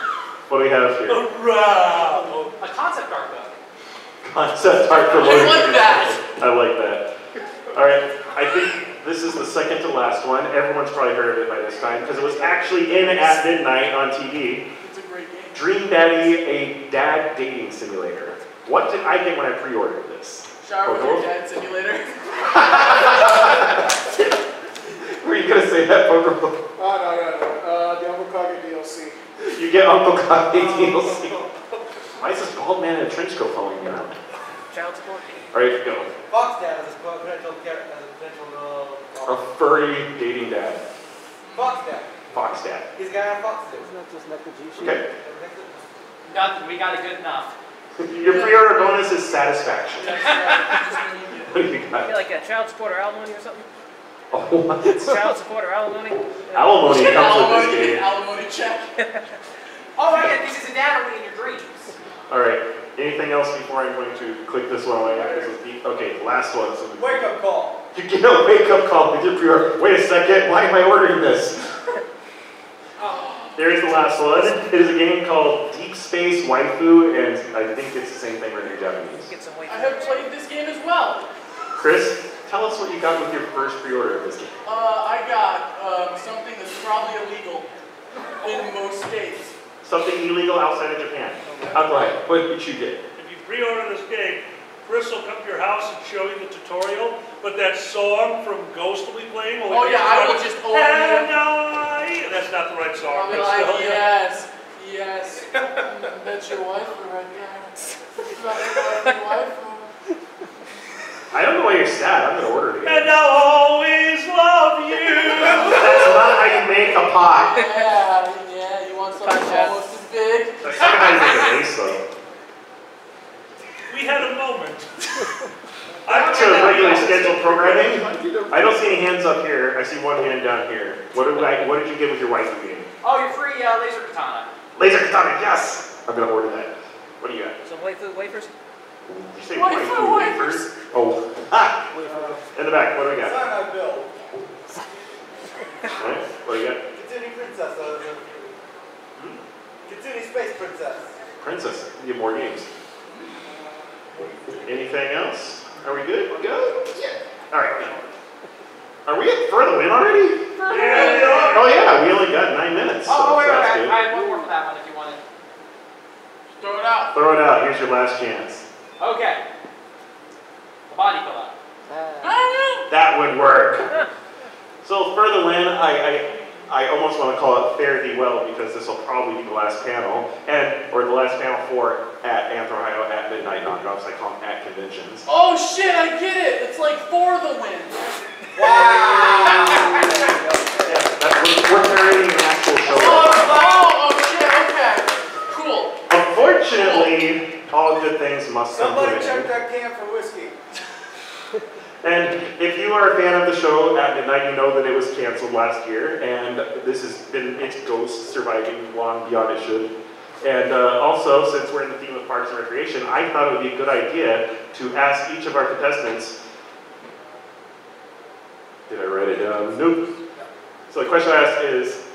What do we have here? Around. A concept art book. Concept art for I loading like screen. that. I like that. All right, I think this is the second to last one. Everyone's probably heard of it by this time because it was actually in at midnight on TV. It's a great game. Dream Daddy, a dad dating simulator. What did I get when I pre-ordered this? Shower with your dad simulator. Were you gonna say that, Poker Wolf? Oh, no. The Uncle Kage DLC. You get Uncle Kage DLC. Why is this bald man in a trench coat following me around? Child support. All right, go. Fox Dad as a potential A furry dating dad. Fox Dad. Fox dad. He's got a fox suit. Isn't that just Nekajishi? Okay. We got it good enough. Your pre-order bonus is satisfaction. That's right. Just know you get it. What do you Maybe got? like a child support or alimony or something. Oh, what? Child support or alimony. Alimony comes with this Alimony, game. alimony check. Oh, yeah, this is a dad only in your dreams. All right. Anything else before I'm going to click this one away? This is deep. Okay, last one. So Wake up call. you get a wake-up call. Did you pre-order? Wait a second. Why am I ordering this? There's the last one. It is a game called Deep Space Waifu, and I think it's the same thing written in Japanese. Get some weight. I have played this game as well. Chris, tell us what you got with your first pre-order of this game. I got something that's probably illegal in most states. Something illegal outside of Japan. AnthrOhio, what did you get? If you pre-order this game, Chris will come to your house and show you the tutorial, but that song from Ghost will be playing. Oh yeah, I will just open it. That's not the right song. I'll be but like, still, yes, yes, that's your wife right there. That's your wife. I don't know why you're sad. I'm going to order it again. And I'll always love you. That's not how you make a pot. Yeah, you want something almost as big? That's not how you make a vase, though. We had a moment. Back to regular scheduled programming. I don't see any hands up here. I see one hand down here. What did you get with your waifu game? Oh, your free laser katana. Laser katana, yes! I'm going to order that. What do you got? Some waifu wafers. Did you say Waifu waifu wafers? Oh, ha! In the back, what do we got? Sign my bill. Alright, what do you got? Kitsune Princess. Kitsune Space Princess. Princess, you get more games. Anything else? Are we good? We're good? Yeah. Alright. Are we for the win already? Yeah. Oh yeah, we only got 9 minutes. So Oh, wait, that's I good. have one more for that one if you want it. Throw it out. Throw it out. Here's your last chance. Okay. A body pillow. That would work. So for the win, I almost want to call it fare thee well because this will probably be the last panel, or the last panel for at AnthrOhio at midnight non-drops. I call them at conventions. Oh shit, I get it. It's like for the win. Yeah, we're carrying an actual show. Oh shit, okay. Cool. Unfortunately, all good things must come to Somebody an check end. that can for whiskey. And if you are a fan of the show at midnight, you know that it was canceled last year, and this has been its ghost surviving long beyond it should. And also, since we're in the theme of Parks and Recreation, I thought it would be a good idea to ask each of our contestants. Did I write it down? Nope. So the question I asked is,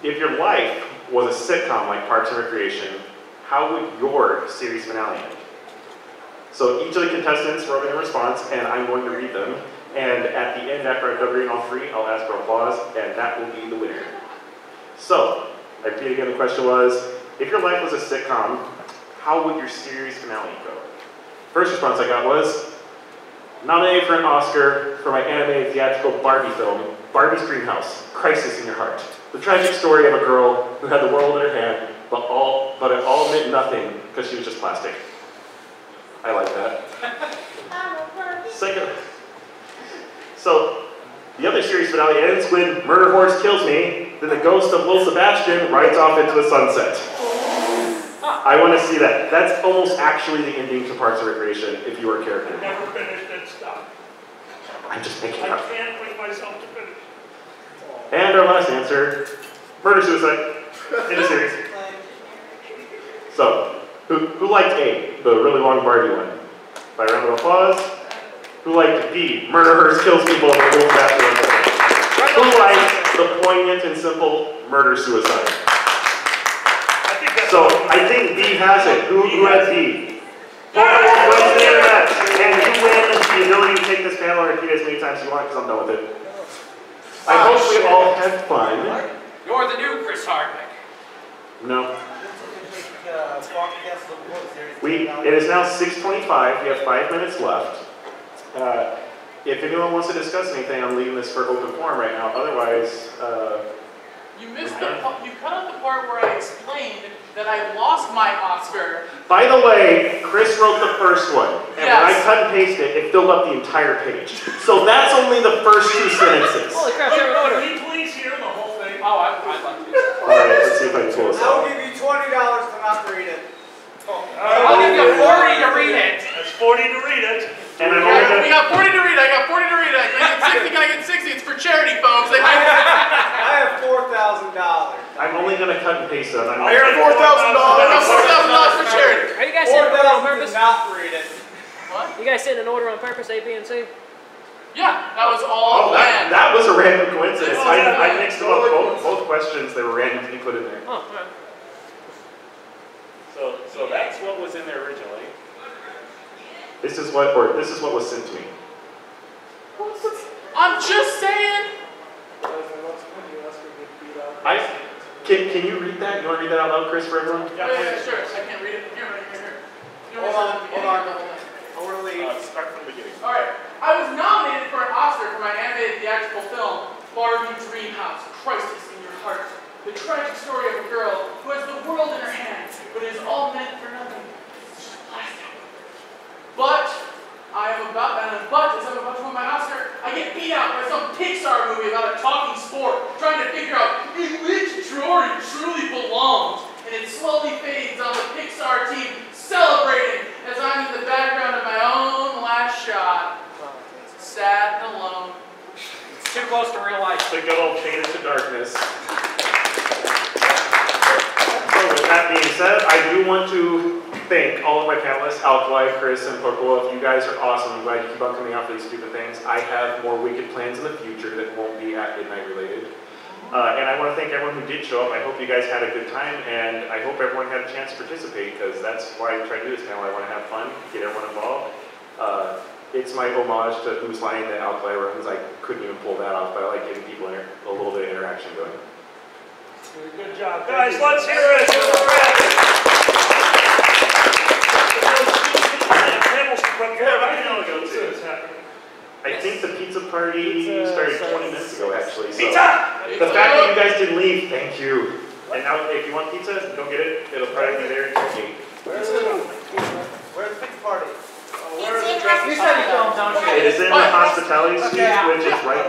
if your life was a sitcom like Parks and Recreation, how would your series finale end? So each of the contestants wrote in a response, and I'm going to read them. And at the end, after I've done reading all three, I'll ask for applause, and that will be the winner. So, I repeat again, the question was, if your life was a sitcom, how would your series finale go? First response I got was, nominated for an Oscar for my animated theatrical Barbie film, Barbie's Dreamhouse, Crisis in Your Heart. The tragic story of a girl who had the world in her hand, but it all meant nothing because she was just plastic. So, the other series finale ends when Murder Horse kills me, then the ghost of Will Sebastian rides off into the sunset. I want to see that. That's almost actually the ending to Parks and Recreation if you were a character. Never finished and stopped. I'm just making I it up. can't bring myself to finish. And our last answer, murder-suicide in a series. So, who liked A, the really long Barbie one? By a round of applause. Who liked B, Murder Horse kills people and Will Sebastian? Who liked the poignant and simple murder-suicide? So, I think B has it. Who has B? Portable wins the internet, and you win the ability to take this panel and repeat as many times as you want, because I'm done with it. I hope we all had fun. You're the new Chris Hardwick. No. It is now 6:25. We have 5 minutes left. If anyone wants to discuss anything, I'm leaving this for open forum right now. Otherwise, You missed the you cut out the part where I explained that I lost my Oscar. by the way, Chris wrote the first one, and when I Yes. cut and pasted it, it filled up the entire page. So that's only the first 2 sentences. Holy crap, they're in order. Can we please hear the whole thing? Oh, I'd like to. All right, let's see if I can pull this I'll out. give you $20 to not read it. I'll give you 40 to read it. That's 40 to read it. And I'm only We gonna, got 40 to read. I got 40 to read. I get 60. Can I get 60? It's for charity, folks. I have $4,000. I'm only gonna cut and paste it. I'm I not, heard I got $4,000 for charity. Are you guys sitting in order on 4,000 purpose? to not read it. What? You guys sitting in order on purpose, A, B, and C? Yeah, that was all oh, planned. that was a random coincidence. Oh, yeah. I mixed them up. Both questions, they were randomly put in there. Oh, alright. So that's what was in there originally. This is what was sent to me. I'm just saying. Can you read that? You want to read that out loud, Chris, for everyone? Yeah, sure. I can't read it. Here. Hold on. I want to leave. Start from the beginning. All right. I was nominated for an Oscar for my animated theatrical film, Barbie Dreamhouse, Crisis in Your Heart. The tragic story of a girl who has the world in her hands, but it is all meant for nothing. It's just plastic. But as I'm about to win my Oscar, I get beat out by some Pixar movie about a talking sport, trying to figure out in which drawer it truly belongs. And it slowly fades on the Pixar team celebrating as I'm in the background of my own last shot. Sad and alone. It's too close to real life. The good old fade into darkness. So with that being said, I do want to thank all of my panelists, Alkali, Chris, and Porpola. You guys are awesome. I'm glad you keep on coming out for these stupid things. I have more wicked plans in the future that won't be at midnight related. And I want to thank everyone who did show up. I hope you guys had a good time, and I hope everyone had a chance to participate, because that's why I try to do this panel. I want to have fun, get everyone involved. It's my homage to Whose Line that Alkali runs. I couldn't even pull that off, but I like giving people a little bit of interaction going. Good job. Guys, let's hear it. I think the pizza party started 20 minutes ago, actually. So Pizza! the fact that you guys didn't leave, thank you. And now, if you want pizza, go get it. It'll probably be there in 8. Where's the pizza party? It's in You said you don't It is in the hospitality suite, which is right